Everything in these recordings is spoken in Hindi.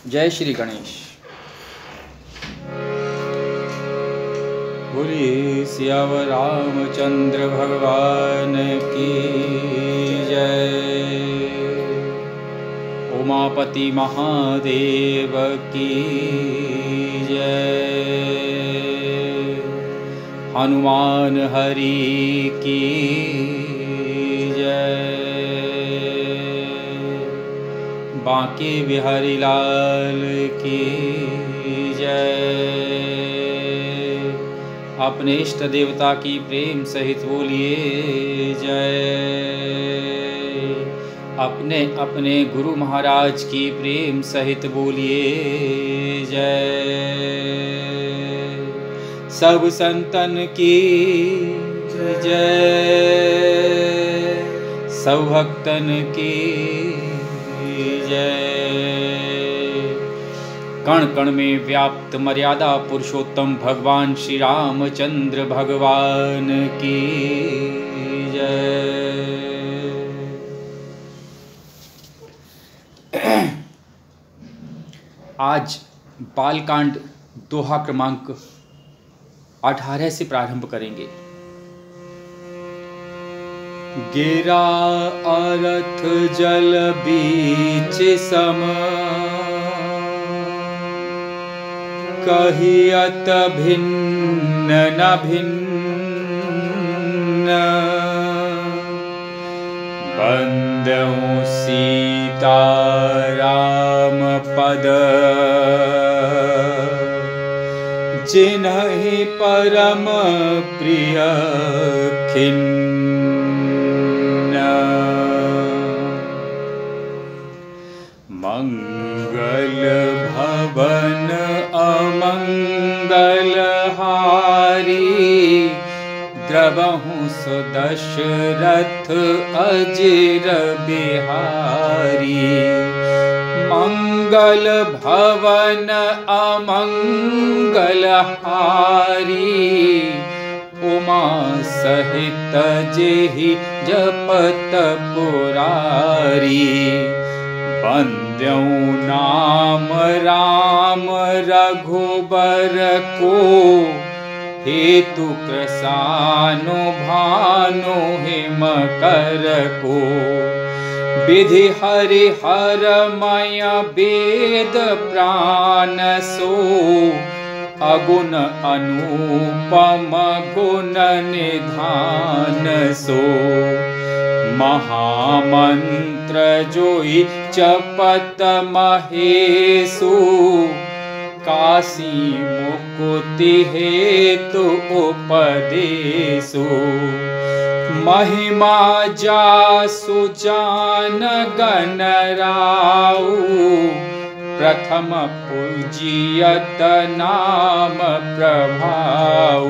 जय श्री गणेश। बोलिए सियावर रामचंद्र भगवान की जय। उमापति महादेव की जय। हनुमान हरि की जय। बांके बिहारी लाल की जय। अपने इष्ट देवता की प्रेम सहित बोलिए जय। अपने अपने गुरु महाराज की प्रेम सहित बोलिए जय। सब संतन की जय। सब भक्तन की जय। कण कण में व्याप्त मर्यादा पुरुषोत्तम भगवान श्री रामचंद्र भगवान की जय। आज बालकांड दोहा क्रमांक 18 से प्रारंभ करेंगे। गिरा अरथ जल बीच सम, कहियत भिन्न न भिन्न। बंदऊ सीता राम पद, जिन्हि परम प्रिय खिन्न। मंगल भवन अमंगल हारी, द्रवहु सुदशरथ अजिर बिहारी। मंगल भवन अमंगल हारी, उमा सहित जेहि जपत पुरारी। बंद्यऊ नाम राम रघुबर को, हेतु कृसानु भानु हिमकर को। विधि हरि हर मय वेद प्राण सो, अगुण अनुपम गुण निधान सो। महामंत्र जोई चपत महेशु, काशी मुकुति हेतु उपदेशु। महिमा जासु जान गण राउ, प्रथम पूजियत नाम प्रभाऊ।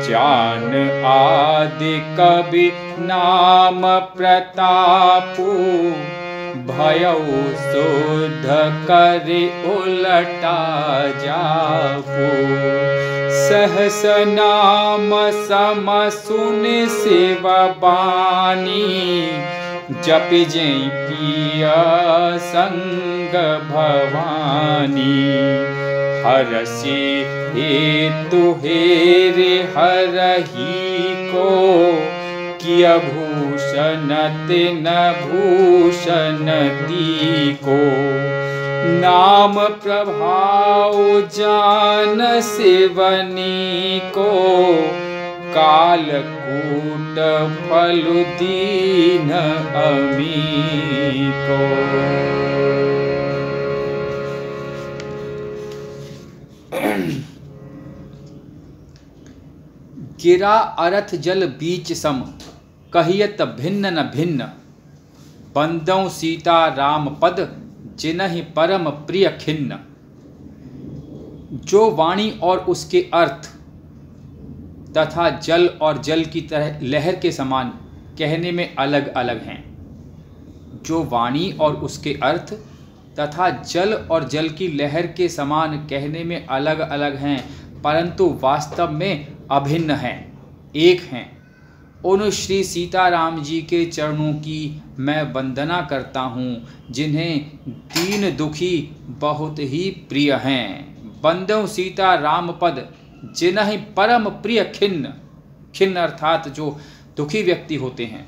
जान आदि कवि नाम प्रतापु, भयउ शुद्ध करि उलटा जापु। सहस नाम सम सुन शिव बानी, जपि जै पिय संग भवानी। हरषि हेतु हेरे हरहि को, किय भूषण तिन भूषण को। नाम प्रभाव जान शिवनी को, कालकूट फलु दीन अमी को। गिरा अरथ जल बीच सम, कहियत भिन्न न भिन्न। बंदौ सीता राम पद, जिन्हि परम प्रिय खिन्न। जो वाणी और उसके अर्थ तथा जल और जल की तरह लहर के समान कहने में अलग अलग हैं। जो वाणी और उसके अर्थ तथा जल और जल की लहर के समान कहने में अलग अलग हैं, परंतु वास्तव में अभिन्न हैं, एक हैं। उन श्री सीताराम जी के चरणों की मैं वंदना करता हूँ, जिन्हें दीन दुखी बहुत ही प्रिय हैं। बंदो सीता राम पद जिन्हि परम प्रिय खिन्न। खिन्न अर्थात जो दुखी व्यक्ति होते हैं,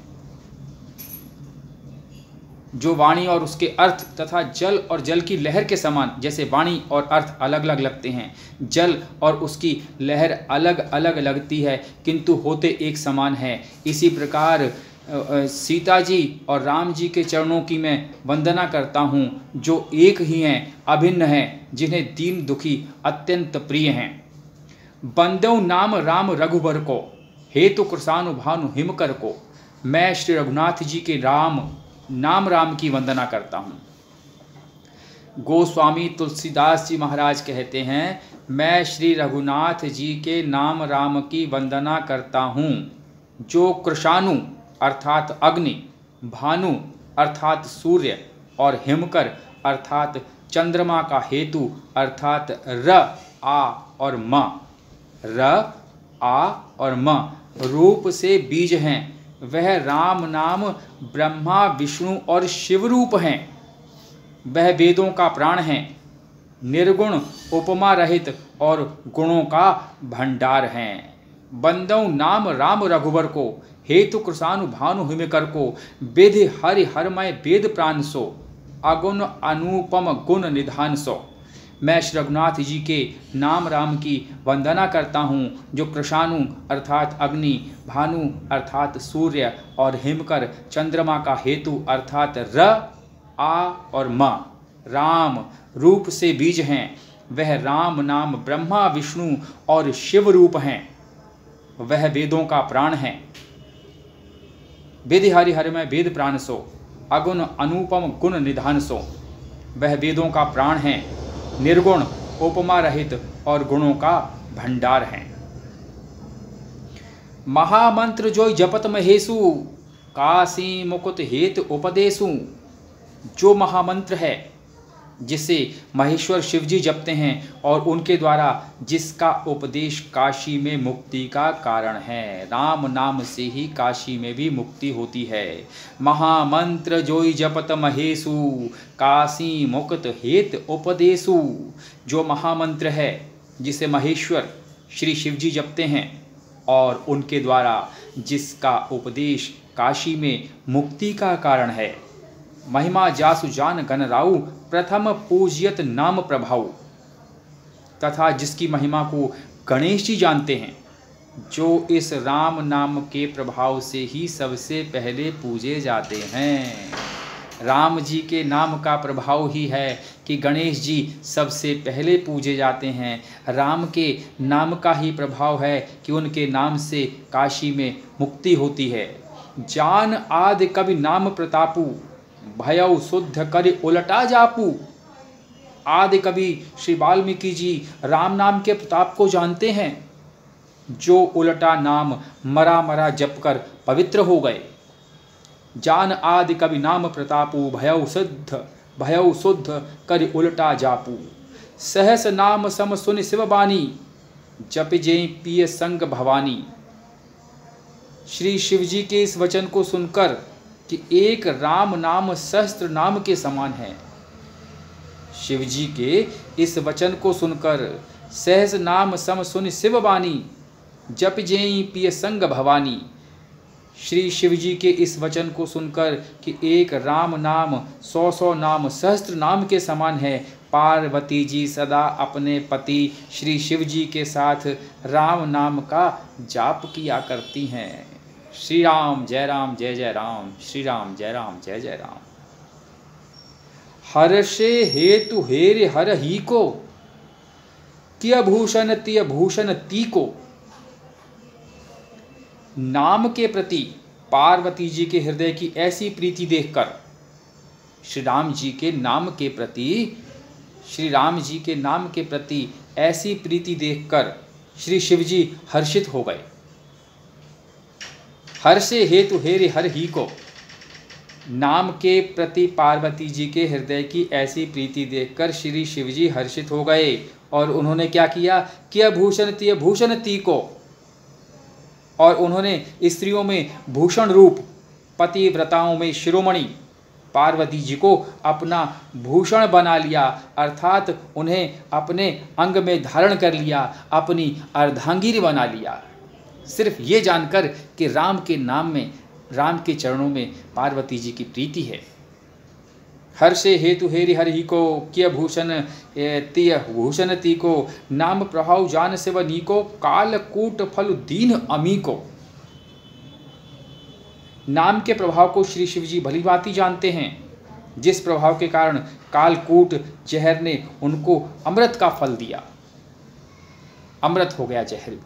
जो वाणी और उसके अर्थ तथा जल और जल की लहर के समान, जैसे वाणी और अर्थ अलग अलग लगते हैं, जल और उसकी लहर अलग अलग लगती है किंतु होते एक समान है, इसी प्रकार सीता जी और राम जी के चरणों की मैं वंदना करता हूँ, जो एक ही हैं, अभिन्न हैं, जिन्हें दीन दुखी अत्यंत प्रिय हैं। बंदो नाम राम रघुबर को, हेतु कृसानु भानु हिमकर को। मैं श्री रघुनाथ जी के नाम राम की वंदना करता हूँ। गोस्वामी तुलसीदास जी महाराज कहते हैं, मैं श्री रघुनाथ जी के नाम राम की वंदना करता हूँ, जो कृशानु अर्थात अग्नि, भानु अर्थात सूर्य और हिमकर अर्थात चंद्रमा का हेतु अर्थात र आ और म, र आ और म रूप से बीज हैं। वह राम नाम ब्रह्मा विष्णु और शिव रूप हैं। वह वेदों का प्राण हैं, निर्गुण उपमा रहित और गुणों का भंडार हैं। बंदो नाम राम रघुबर को, हेतु कृसानु भानु हिमकर को। विधि हरि हरमय वेद प्राण सो, अगुण अनुपम गुण निधान सो। मैं श्री रघुनाथ जी के नाम राम की वंदना करता हूँ, जो कृशानु अर्थात अग्नि, भानु अर्थात सूर्य और हिमकर चंद्रमा का हेतु अर्थात र आ और म राम रूप से बीज हैं। वह राम नाम ब्रह्मा विष्णु और शिव रूप हैं। वह वेदों का प्राण है। विधि हरि हरमय वेद प्राण सो, अगुण अनुपम गुण निधान सो। वह वेदों का प्राण है, निर्गुण उपमा रहित और गुणों का भंडार है। महामंत्र जो जपत महेशु, काशी मुकुट हेत उपदेशु। जो महामंत्र है जिसे महेश्वर शिवजी जपते हैं और उनके द्वारा जिसका उपदेश काशी में मुक्ति का कारण है। राम नाम से ही काशी में भी मुक्ति होती है। महामंत्र जोई जपत महेशु, काशी मुक्त हेत उपदेशु। जो महामंत्र है जिसे महेश्वर श्री शिवजी जपते हैं और उनके द्वारा जिसका उपदेश काशी में मुक्ति का कारण है। महिमा जासु जान गणराउ, प्रथम पूज्यत नाम प्रभाव। तथा जिसकी महिमा को गणेश जी जानते हैं, जो इस राम नाम के प्रभाव से ही सबसे पहले पूजे जाते हैं। राम जी के नाम का प्रभाव ही है कि गणेश जी सबसे पहले पूजे जाते हैं। राम के नाम का ही प्रभाव है कि उनके नाम से काशी में मुक्ति होती है। जान आदि कवि नाम प्रतापु, भयउ शुद्ध करि उलटा जापू। आदि कवि श्री वाल्मीकि जी राम नाम के प्रताप को जानते हैं, जो उलटा नाम मरा मरा जप कर पवित्र हो गए। जान आदि कवि नाम प्रतापु, भयउ शुद्ध करि उलटा जापू। सहस नाम सम सुनि शिवबानी, जप जें पिय संग भवानी। श्री शिवजी के इस वचन को सुनकर कि एक राम नाम सहस्त्र नाम के समान है। शिवजी के इस वचन को सुनकर सहस नाम सम सुनि शिवबानी, जप जेई पिय संग भवानी। श्री शिवजी के इस वचन को सुनकर कि एक राम नाम 100 नाम सहस्त्र नाम के समान है। पार्वती जी सदा अपने पति श्री शिवजी के साथ राम नाम का जाप किया करती हैं। श्री राम जय राम, श्री राम जय जय राम। हर्षे हेतु हेरे हर ही को, किय भूषण तिय भूषण ती को। नाम के प्रति पार्वती जी के हृदय की ऐसी प्रीति देखकर श्री राम जी के नाम के प्रति ऐसी प्रीति देखकर श्री शिवजी हर्षित हो गए। हर्षे हेतु हेरे हर ही को। नाम के प्रति पार्वती जी के हृदय की ऐसी प्रीति देखकर श्री शिवजी हर्षित हो गए और उन्होंने क्या किया? किया भूषण तिय भूषण ती को। और उन्होंने स्त्रियों में भूषण रूप पतिव्रताओं में शिरोमणि पार्वती जी को अपना भूषण बना लिया, अर्थात उन्हें अपने अंग में धारण कर लिया, अपनी अर्धांगिनी बना लिया। सिर्फ ये जानकर कि राम के नाम में, राम के चरणों में पार्वती जी की प्रीति है। हर्षे हेतु हेरि हरि को किय भूषण तिय भूषण ती को, नाम प्रभाव जान शिव नीको, कालकूट फल दीन अमी को। नाम के प्रभाव को श्री शिव जी भली भांति जानते हैं, जिस प्रभाव के कारण कालकूट जहर ने उनको अमृत का फल दिया, अमृत हो गया जहर।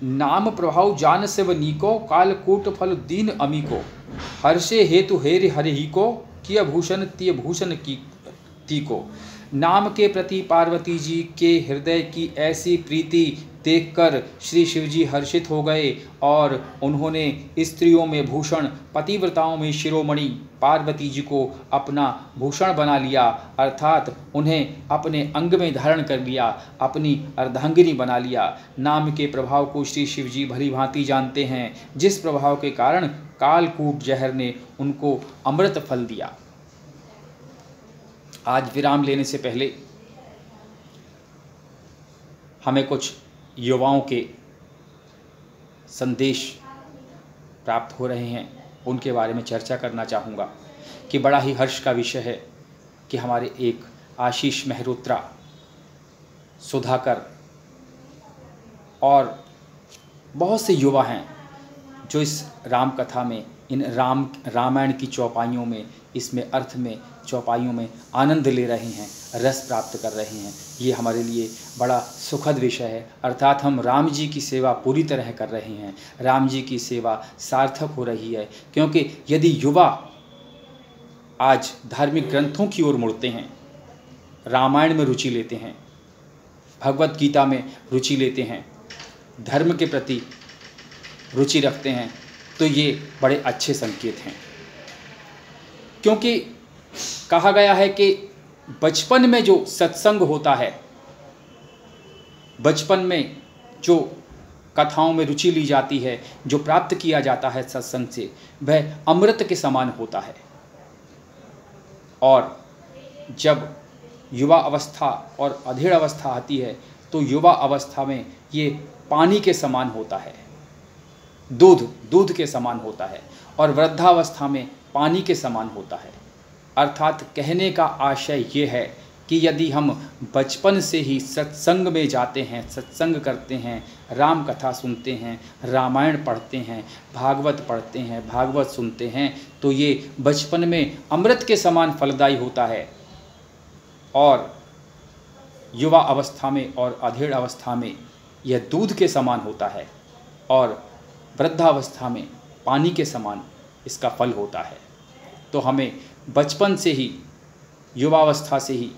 नाम प्रभाव जान शिव नीको, कालकूट फल दीन अमी को, हर्षे हेतु हेरि हरि को, किय भूषण तिय भूषण की ती को। नाम के प्रति पार्वती जी के हृदय की ऐसी प्रीति देखकर श्री शिवजी हर्षित हो गए और उन्होंने स्त्रियों में भूषण, पतिव्रताओं में शिरोमणि पार्वती जी को अपना भूषण बना लिया, अर्थात उन्हें अपने अंग में धारण कर लिया, अपनी अर्धांगिनी बना लिया। नाम के प्रभाव को श्री शिवजी भली भांति जानते हैं, जिस प्रभाव के कारण कालकूट जहर ने उनको अमृत फल दिया। आज विराम लेने से पहले हमें कुछ युवाओं के संदेश प्राप्त हो रहे हैं, उनके बारे में चर्चा करना चाहूँगा कि बड़ा ही हर्ष का विषय है कि हमारे एक आशीष मेहरोत्रा, सुधाकर और बहुत से युवा हैं जो इस राम कथा में, इन रामायण की चौपाइयों में, इसमें अर्थ में, चौपाइयों में आनंद ले रहे हैं, रस प्राप्त कर रहे हैं। ये हमारे लिए बड़ा सुखद विषय है, अर्थात हम राम जी की सेवा पूरी तरह कर रहे हैं, राम जी की सेवा सार्थक हो रही है। क्योंकि यदि युवा आज धार्मिक ग्रंथों की ओर मुड़ते हैं, रामायण में रुचि लेते हैं, भगवत गीता में रुचि लेते हैं, धर्म के प्रति रुचि रखते हैं, तो ये बड़े अच्छे संकेत हैं। क्योंकि कहा गया है कि बचपन में जो सत्संग होता है, बचपन में जो कथाओं में रुचि ली जाती है, जो प्राप्त किया जाता है सत्संग से, वह अमृत के समान होता है। और जब युवा अवस्था और अधेड़ अवस्था आती है, तो युवा अवस्था में ये पानी के समान होता है, दूध के समान होता है, और वृद्धावस्था में पानी के समान होता है। अर्थात कहने का आशय ये है कि यदि हम बचपन से ही सत्संग में जाते हैं, सत्संग करते हैं, राम कथा सुनते हैं, रामायण पढ़ते हैं, भागवत पढ़ते हैं, भागवत सुनते हैं, तो ये बचपन में अमृत के समान फलदायी होता है। और युवा अवस्था में और अधेड़ अवस्था में यह दूध के समान होता है, और वृद्धावस्था में पानी के समान इसका फल होता है। तो हमें बचपन से ही, युवावस्था से ही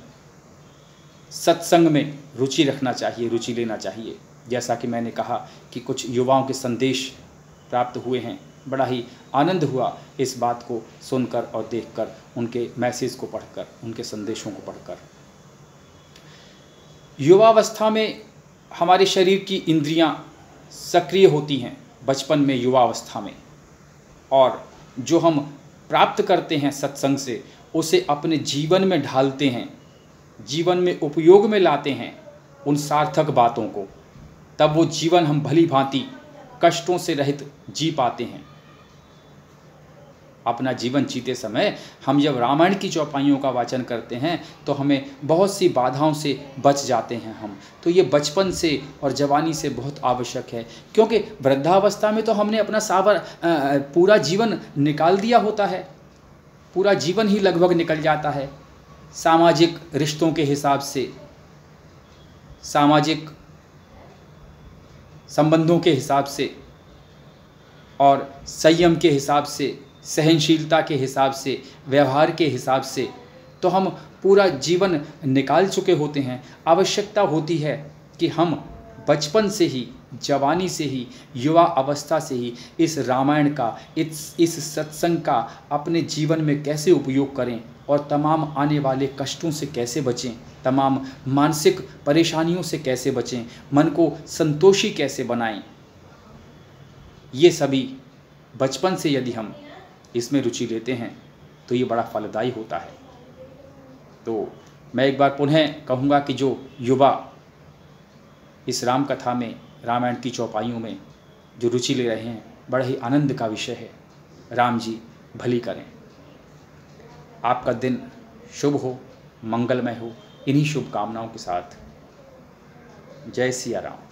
सत्संग में रुचि रखना चाहिए, रुचि लेना चाहिए। जैसा कि मैंने कहा कि कुछ युवाओं के संदेश प्राप्त हुए हैं, बड़ा ही आनंद हुआ इस बात को सुनकर और देखकर, उनके मैसेज को पढ़कर, उनके संदेशों को पढ़कर। युवावस्था में हमारे शरीर की इंद्रियां सक्रिय होती हैं, बचपन में, युवावस्था में, और जो हम प्राप्त करते हैं सत्संग से, उसे अपने जीवन में ढालते हैं, जीवन में उपयोग में लाते हैं उन सार्थक बातों को, तब वो जीवन हम भली भांति कष्टों से रहित जी पाते हैं। अपना जीवन जीते समय हम जब रामायण की चौपाइयों का वाचन करते हैं तो हमें बहुत सी बाधाओं से बच जाते हैं हम। तो ये बचपन से और जवानी से बहुत आवश्यक है, क्योंकि वृद्धावस्था में तो हमने अपना पूरा जीवन निकाल दिया होता है, पूरा जीवन ही लगभग निकल जाता है सामाजिक रिश्तों के हिसाब से, सामाजिक संबंधों के हिसाब से, और संयम के हिसाब से, सहनशीलता के हिसाब से, व्यवहार के हिसाब से, तो हम पूरा जीवन निकाल चुके होते हैं। आवश्यकता होती है कि हम बचपन से ही, जवानी से ही, युवा अवस्था से ही इस रामायण का, इस सत्संग का अपने जीवन में कैसे उपयोग करें और तमाम आने वाले कष्टों से कैसे बचें, तमाम मानसिक परेशानियों से कैसे बचें, मन को संतोषी कैसे बनाएं, ये सभी बचपन से यदि हम इसमें रुचि लेते हैं तो ये बड़ा फलदायी होता है। तो मैं एक बार पुनः कहूँगा कि जो युवा इस राम कथा में, रामायण की चौपाइयों में जो रुचि ले रहे हैं, बड़ा ही आनंद का विषय है। राम जी भली करें। आपका दिन शुभ हो, मंगलमय हो। इन्हीं शुभकामनाओं के साथ जय सिया राम।